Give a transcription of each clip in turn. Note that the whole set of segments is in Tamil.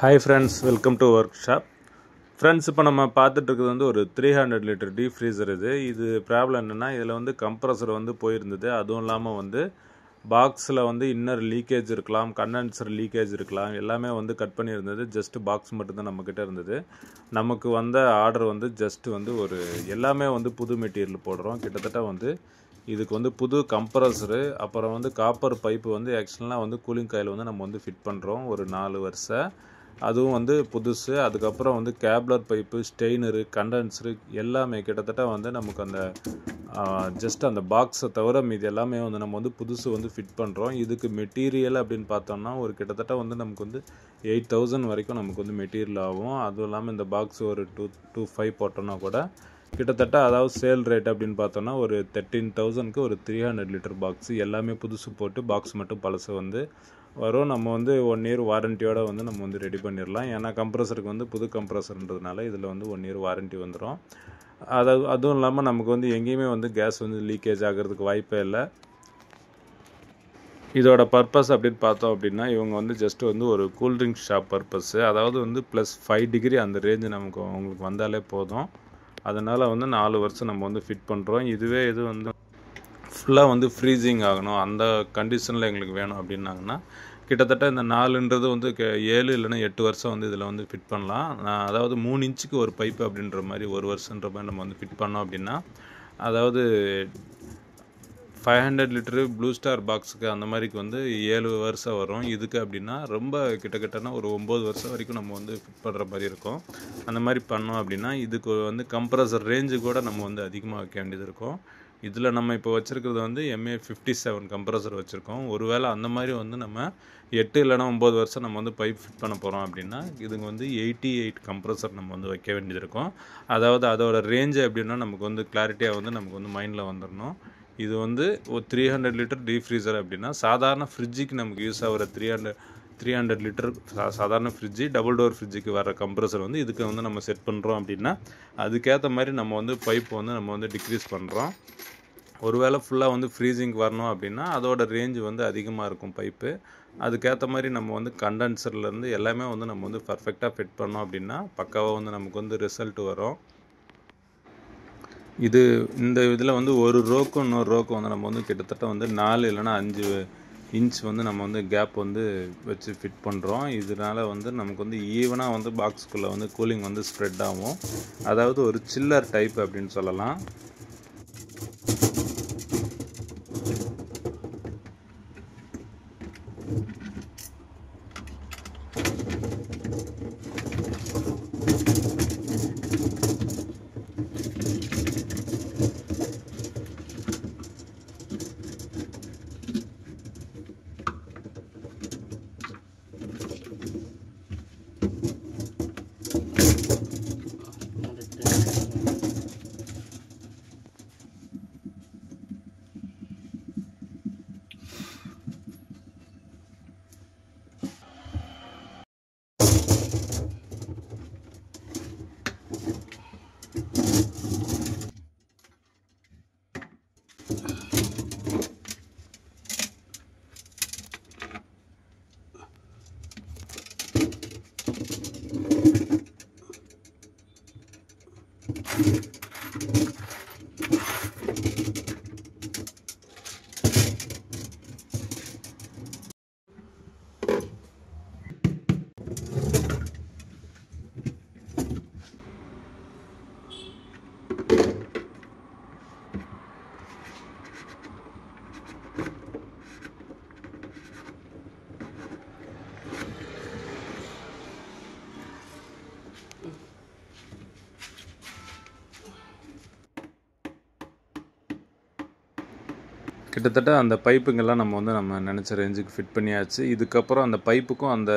Hi friends, welcome to workshop. Friends, இப்போ நம்ம பார்த்துட்டு இருக்கிறது வந்து ஒரு 300 லிட்டர் டீப் ஃப்ரீசர். இது ப்ராப்ளம் என்னென்னா, இதில் வந்து கம்ப்ரஸர் வந்து போயிருந்தது. அதுவும் இல்லாமல் வந்து பாக்ஸில் வந்து இன்னர் லீக்கேஜ் இருக்கலாம், கண்டென்சர் லீக்கேஜ் இருக்கலாம், எல்லாமே வந்து கட் பண்ணியிருந்தது. ஜஸ்ட் பாக்ஸ் மட்டும்தான் நம்மக்கிட்ட இருந்தது. நமக்கு வந்த ஆர்டர் வந்து ஜஸ்ட் வந்து ஒரு எல்லாமே வந்து புது மெட்டீரியல் போடுறோம். கிட்டத்தட்ட வந்து இதுக்கு வந்து புது கம்ப்ரஸரு, அப்புறம் வந்து காப்பர் பைப்பு வந்து ஆக்சுவலாக வந்து கூலிங் காயில் வந்து நம்ம வந்து ஃபிட் பண்ணுறோம் ஒரு 4 வருஷம். அதுவும் வந்து புதுசு. அதுக்கப்புறம் வந்து கேப்லர் பைப்பு, ஸ்டெய்னரு, கண்டென்சரு எல்லாமே கிட்டத்தட்ட வந்து நமக்கு அந்த ஜஸ்ட் அந்த பாக்ஸை தவிர மீது எல்லாமே வந்து நம்ம வந்து புதுசு வந்து ஃபிட் பண்ணுறோம். இதுக்கு மெட்டீரியல் அப்படின்னு பார்த்தோம்னா ஒரு கிட்டத்தட்ட வந்து நமக்கு வந்து 8000 வரைக்கும் நமக்கு வந்து மெட்டீரியல் ஆகும். அதுவும் இல்லாமல் இந்த பாக்ஸ் ஒரு 225 போட்டோம்னா கூட கிட்டத்தட்ட, அதாவது சேல் ரேட் அப்படின்னு பார்த்தோம்னா ஒரு 13,000க்கு ஒரு 300 லிட்டர் பாக்ஸு எல்லாமே புதுசு போட்டு பாக்ஸ் மட்டும் பழசு வந்து வரும். நம்ம வந்து 1 இயர் வாரண்டியோடு வந்து நம்ம வந்து ரெடி பண்ணிடலாம். ஏன்னா கம்ப்ரஸருக்கு வந்து புது கம்ப்ரஸர்ன்றதுனால இதில் வந்து 1 இயர் வாரண்டி வந்துடும். அதுவும் இல்லாமல் நமக்கு வந்து எங்கேயுமே வந்து கேஸ் வந்து லீக்கேஜ் ஆகிறதுக்கு வாய்ப்பே இல்லை. இதோட பர்பஸ் அப்படின்னு பார்த்தோம் அப்படின்னா, இவங்க வந்து ஜஸ்ட் வந்து ஒரு கூல்ட்ரிங்க் ஷாப் பர்பஸ்ஸு, அதாவது வந்து +5 டிகிரி அந்த ரேஞ்சு நமக்கு அவங்களுக்கு வந்தாலே போதும். அதனால் வந்து 4 வருஷம் நம்ம வந்து ஃபிட் பண்ணுறோம். இதுவே இது வந்து ஃபுல்லாக வந்து ஃப்ரீசிங் ஆகணும், அந்த கண்டிஷனில் எங்களுக்கு வேணும் அப்படின்னாங்கன்னா கிட்டத்தட்ட இந்த 4ன்றது வந்து 7 இல்லைன்னா 8 வருஷம் வந்து இதில் வந்து ஃபிட் பண்ணலாம். அதாவது 3 இன்ச்சுக்கு ஒரு பைப்பு அப்படின்ற மாதிரி 1 வருஷன்ற மாதிரி நம்ம வந்து ஃபிட் பண்ணோம் அப்படின்னா, அதாவது 500 லிட்டரு ப்ளூ ஸ்டார் பாக்ஸுக்கு அந்த மாதிரிக்கு வந்து 7 வருஷம் வரும். இதுக்கு அப்படின்னா ரொம்ப கிட்டத்தட்டனா ஒரு 9 வருஷம் வரைக்கும் நம்ம வந்து ஃபிட் பண்ணுற மாதிரி இருக்கும். அந்த மாதிரி பண்ணோம் அப்படின்னா இதுக்கு வந்து கம்ப்ரஸர் ரேஞ்சு கூட நம்ம வந்து அதிகமாக வைக்க வேண்டியது இருக்கும். இதில் நம்ம இப்போ வச்சுருக்கிறது வந்து MA57 கம்ப்ரஸர் வச்சுருக்கோம். ஒருவேளை அந்த மாதிரி வந்து நம்ம 8 இல்லைனா 9 வருஷம் நம்ம வந்து பைப் ஃபிட் பண்ண போகிறோம் அப்படின்னா இதுங்க வந்து 88 கம்ப்ரஸர் நம்ம வந்து வைக்க வேண்டியது இருக்கும். அதாவது அதோட ரேஞ்சு எப்படின்னா நமக்கு வந்து கிளாரிட்டியாக வந்து நமக்கு வந்து மைண்டில் வந்துடணும். இது வந்து ஒரு 300 லிட்டர் டீப் ஃப்ரீசர் அப்படின்னா சாதாரண ஃப்ரிட்ஜுக்கு நமக்கு யூஸ் ஆகிற 300 லிட்டர் சாதாரண ஃப்ரிட்ஜு, டபுள் டோர் ஃப்ரிட்ஜுக்கு வர கம்ப்ரஸர் வந்து இதுக்கு வந்து நம்ம செட் பண்ணுறோம் அப்படின்னா அதுக்கேற்ற மாதிரி நம்ம வந்து பைப் வந்து நம்ம வந்து டிக்ரீஸ் பண்ணுறோம். ஒருவேளை ஃபுல்லாக வந்து ஃப்ரீசிங் வரணும் அப்படின்னா அதோட ரேஞ்சு வந்து அதிகமாக இருக்கும் பைப்பு. அதுக்கேற்ற மாதிரி நம்ம வந்து கண்டென்சர்லேருந்து எல்லாமே வந்து நம்ம வந்து பர்ஃபெக்டாக ஃபிட் பண்ணோம் அப்படின்னா பக்காவாக வந்து நமக்கு வந்து ரிசல்ட் வரும். இந்த இதில் வந்து ஒரு ரோக்கும் இன்னொரு ரோக்கும் வந்து நம்ம வந்து கிட்டத்தட்ட வந்து 4 இல்லைனா 5 இன்ச் வந்து நம்ம வந்து கேப் வந்து வச்சு ஃபிட் பண்ணுறோம். இதனால் வந்து நமக்கு வந்து ஈவனாக வந்து பாக்ஸுக்குள்ளே வந்து கூலிங் வந்து ஸ்ப்ரெட் ஆகும். அதாவது ஒரு சில்லர் டைப் அப்படின்னு சொல்லலாம். கிட்டத்தட்ட அந்த பைப்புங்கெல்லாம் நம்ம நினச்ச ரேஞ்சுக்கு ஃபிட் பண்ணியாச்சு. இதுக்கப்புறம் அந்த பைப்புக்கும் அந்த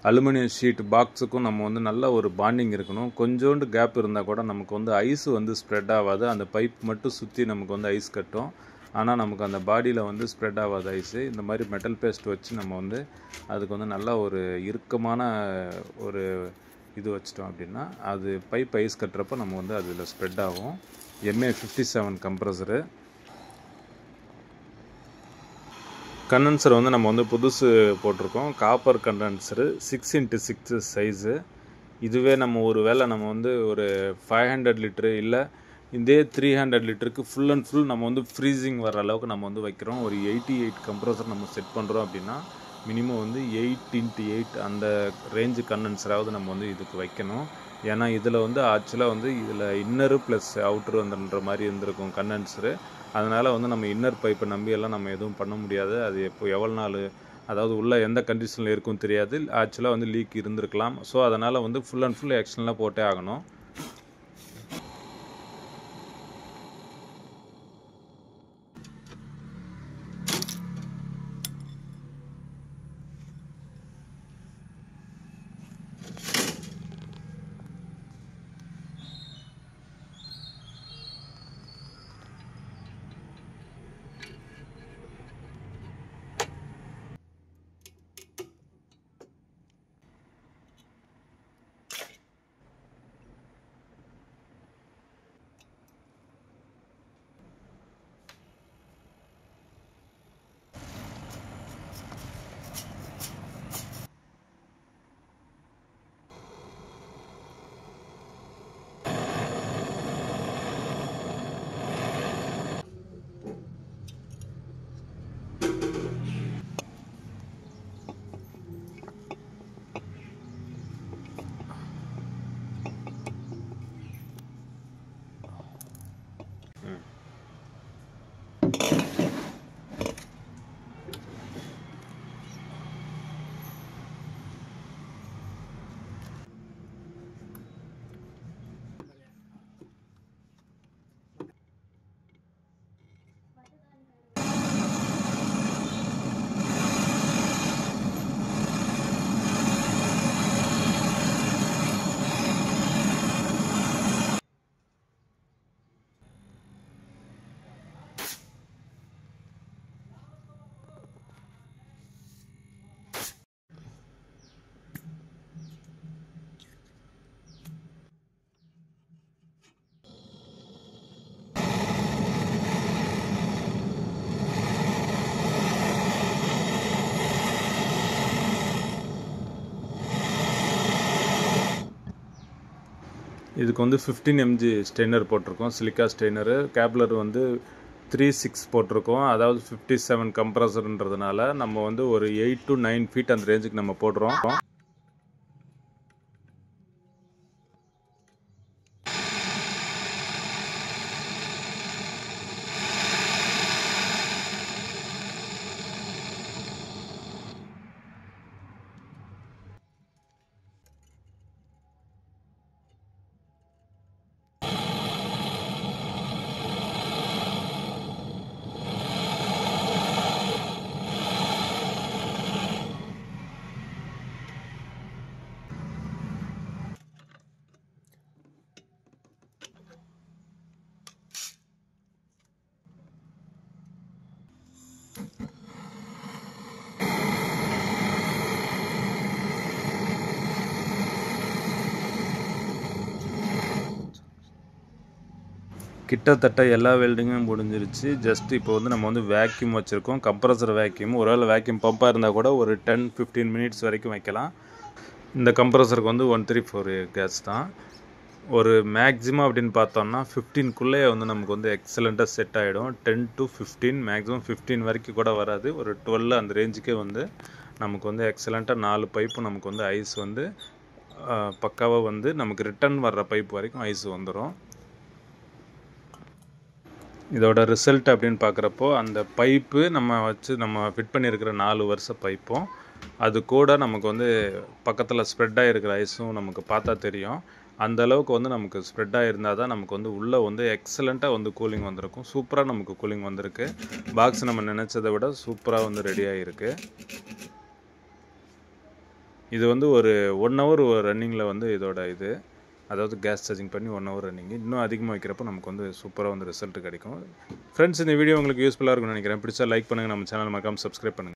அலுமினியம் ஷீட் பாக்ஸுக்கும் நம்ம வந்து நல்ல ஒரு பாண்டிங் இருக்கணும். கொஞ்சோண்டு கேப் இருந்தால் கூட நமக்கு வந்து ஐஸ் வந்து ஸ்ப்ரெட் ஆகாது. அந்த பைப் மட்டும் சுற்றி நமக்கு வந்து ஐஸ் கட்டும். ஆனால் நமக்கு அந்த பாடியில் வந்து ஸ்ப்ரெட் ஆகாது ஐஸு. இந்த மாதிரி மெட்டல் பேஸ்ட் வச்சு நம்ம வந்து அதுக்கு வந்து நல்லா ஒரு இறுக்கமான ஒரு இது வச்சிட்டோம் அப்படின்னா அது பைப் ஐஸ் கட்டுறப்போ நம்ம வந்து அதில் ஸ்ப்ரெட் ஆகும். MA57 compressor. கண்டென்சர் வந்து நம்ம வந்து புதுசு போட்டிருக்கோம். Copper condenser 6x6 size. இதுவே நம்ம ஒரு வேளை நம்ம வந்து ஒரு 500 லிட்டரு இல்லை இதே 300 லிட்டருக்கு ஃபுல் அண்ட் ஃபுல் நம்ம வந்து ஃப்ரீசிங் வர அளவுக்கு நம்ம வந்து வைக்கிறோம். ஒரு 88 கம்ப்ரஸர் நம்ம செட் பண்ணுறோம் அப்படின்னா மினிமம் வந்து 8x8 அந்த ரேஞ்சு கண்டென்சராவது நம்ம வந்து இதுக்கு வைக்கணும். ஏன்னா இதில் வந்து ஆக்சுவலாக வந்து இதில் இன்னரு ப்ளஸ் அவுட்ரு வந்துன்ற மாதிரி இருந்திருக்கும் கண்டென்சரு. அதனால் வந்து நம்ம இன்னர் பைப்பை நம்பியெல்லாம் நம்ம எதுவும் பண்ண முடியாது. அது எவ்வளோ நாள் அதாவது உள்ள எந்த கண்டிஷனில் இருக்கும் தெரியாது. ஆக்சுவலாக வந்து லீக் இருந்திருக்கலாம். ஸோ அதனால் வந்து ஃபுல் அண்ட் ஃபுல் ஆக்ஷனில் போட்டே ஆகணும். இதுக்கு வந்து 15 mg ஸ்டெய்னர் போட்டிருக்கோம். சிலிக்கா ஸ்டெய்னரு. கேப்லர் வந்து 3.6 போட்டிருக்கோம். அதாவது 57 கம்ப்ரஸர்ன்றதுனால நம்ம வந்து ஒரு 8 to 9 ஃபீட் அந்த ரேஞ்சுக்கு நம்ம போடுறோம். கிட்டத்தட்ட எல்லா வெல்டிங்கும் முடிஞ்சிருச்சு. ஜஸ்ட் இப்போ வந்து நம்ம வந்து வேக்யூம் வச்சுருக்கோம். Compressor vacuum. ஒருவேளை வேக்யூம் பம்பாக இருந்தால் கூட ஒரு 10-15 மினிட்ஸ் வரைக்கும் வைக்கலாம். இந்த கம்ப்ரஸருக்கு வந்து 134 கேஸ் தான். ஒரு மேக்ஸிமம் அப்படின்னு பார்த்தோம்னா 15க்குள்ளே வந்து நமக்கு வந்து எக்ஸலண்ட்டாக செட் ஆகிடும். 10 to 15 மேக்ஸிமம் 15 வரைக்கும் கூட வராது. ஒரு 12 அந்த ரேஞ்சுக்கே வந்து நமக்கு வந்து எக்ஸலண்ட்டாக 4 பைப்பு நமக்கு வந்து ஐஸ் வந்து பக்காவாக வந்து நமக்கு ரிட்டர்ன் வர்ற பைப் வரைக்கும் ஐஸ் வந்துடும். இதோட ரிசல்ட் அப்படின்னு பார்க்குறப்போ அந்த பைப்பு நம்ம வச்சு நம்ம ஃபிட் பண்ணியிருக்கிற 4 வருஷ பைப்பும் அது கூட நமக்கு வந்து பக்கத்தில் ஸ்ப்ரெட் ஆகிருக்கிற ஐஸும் நமக்கு பார்த்தா தெரியும். அந்த அளவுக்கு வந்து நமக்கு ஸ்ப்ரெட் ஆகிருந்தால் தான் நமக்கு வந்து உள்ளே வந்து எக்ஸலண்ட்டாக வந்து கூலிங் வந்திருக்கும். சூப்பராக நமக்கு கூலிங் வந்திருக்கு. பாக்ஸ் நம்ம நினச்சதை விட சூப்பராக வந்து ரெடி ஆகிருக்கு. இது வந்து ஒரு 1 hour ரன்னிங்கில் வந்து இதோட இது அதாவது கேஸ் சார்ஜிங் பண்ணி 1 hour ரன்னிங். இன்னும் அதிகமாக வைக்கிறப்போ நமக்கு வந்து சூப்பராக வந்து ரிசல்ட் கிடைக்கும். ஃப்ரெண்ட்ஸ், இந்த வீடியோ உங்களுக்கு யூஸ்ஃபுல்லாக இருக்கும்னு நினைக்கிறேன். பிடிச்சா லைக் பண்ணுங்கள். நம்ம சேனல் மறக்காமல் சப்ஸ்கிரைப் பண்ணுங்கள்.